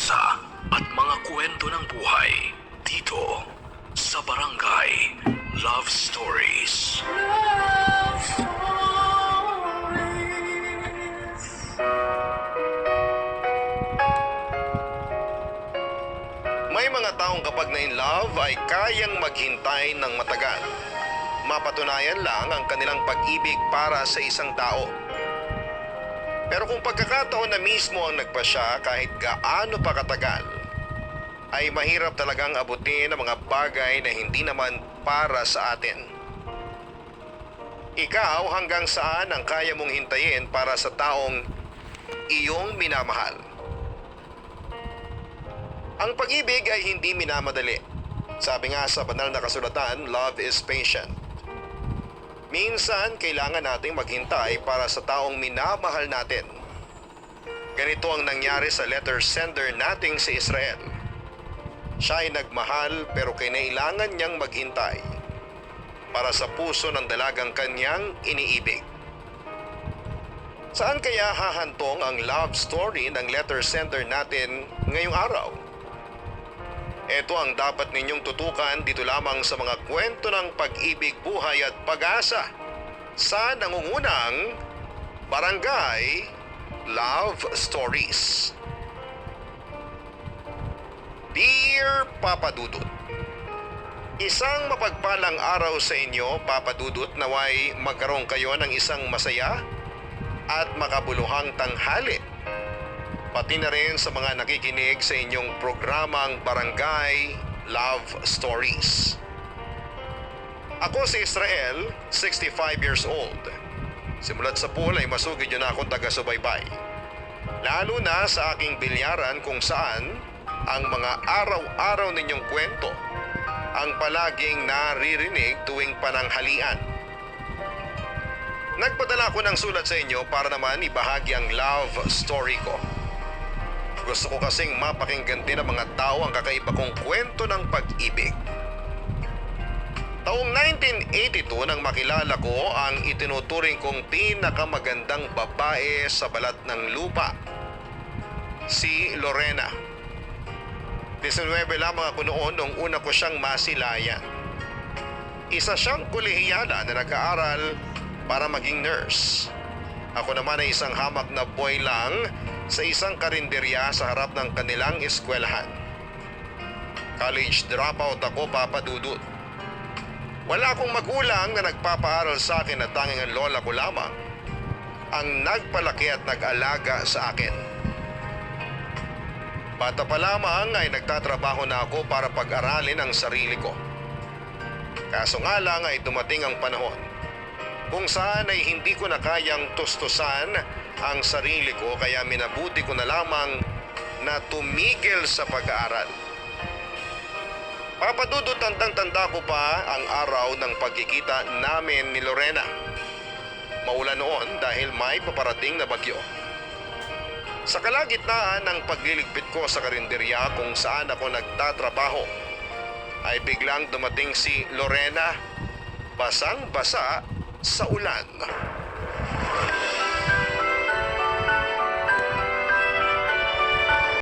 pag-asa at mga kwento ng buhay dito sa Barangay Love Stories. Love Stories. May mga taong kapag na-in love ay kayang maghintay ng matagal. Mapatunayan lang ang kanilang pag-ibig para sa isang tao. Pero kung pagkakataon na mismo ang nagpasya kahit gaano pa katagal, ay mahirap talagang abutin ang mga bagay na hindi naman para sa atin. Ikaw hanggang saan ang kaya mong hintayin para sa taong iyong minamahal? Ang pag-ibig ay hindi minamadali. Sabi nga sa banal na kasulatan, love is patient. Minsan, kailangan nating maghintay para sa taong minamahal natin. Ganito ang nangyari sa letter sender nating si Israel. Siya ay nagmahal pero kinailangan niyang maghintay para sa puso ng dalagang kanyang iniibig. Saan kaya hahantong ang love story ng letter sender natin ngayong araw? Ito ang dapat ninyong tutukan dito lamang sa mga kwento ng pag-ibig, buhay at pag-asa sa nangungunang Barangay Love Stories. Dear Papa Dudut, isang mapagpalang araw sa inyo, Papa Dudut, naway magkaroon kayo ng isang masaya at makabuluhang tanghali. Pati na rin sa mga nakikinig sa inyong programang Barangay Love Stories. Ako si Israel, 65 years old. Simulat sa pool ay masugid yun na akong taga-subaybay. Lalo na sa aking bilyaran kung saan ang mga araw-araw ninyong kwento ang palaging naririnig tuwing pananghalian. Nagpadala ko ng sulat sa inyo para naman ibahagi ang love story ko. Gusto ko kasing mapakinggan din ng mga tao ang kakaiba kong kwento ng pag-ibig. Taong 1982 nang makilala ko ang itinuturing kong pinakamagandang babae sa balat ng lupa, si Lorena. 19 lamang ako noon nung una ko siyang masilayan. Isa siyang kolehiyala na nag-aaral para maging nurse. Ako naman ay isang hamak na boy lang sa isang karinderya sa harap ng kanilang eskwelahan. College dropout ako, Papa Dudut. Wala akong magulang na nagpapaaral sa akin at tanging ang lola ko lamang ang nagpalaki at nag-alaga sa akin. Bata pa lamang ay nagtatrabaho na ako para pag-aralin ang sarili ko. Kaso nga lang ay dumating ang panahon kung saan ay hindi ko na kayang tustusan ang sarili ko, kaya minabuti ko na lamang na tumigil sa pag-aaral. Papadudot, tandang-tanda ko pa ang araw ng pagkikita namin ni Lorena. Maulan noon dahil may paparating na bagyo. Sa kalagitnaan ng pagliligpit ko sa karinderya kung saan ako nagtatrabaho, ay biglang dumating si Lorena, basang-basa sa ulan.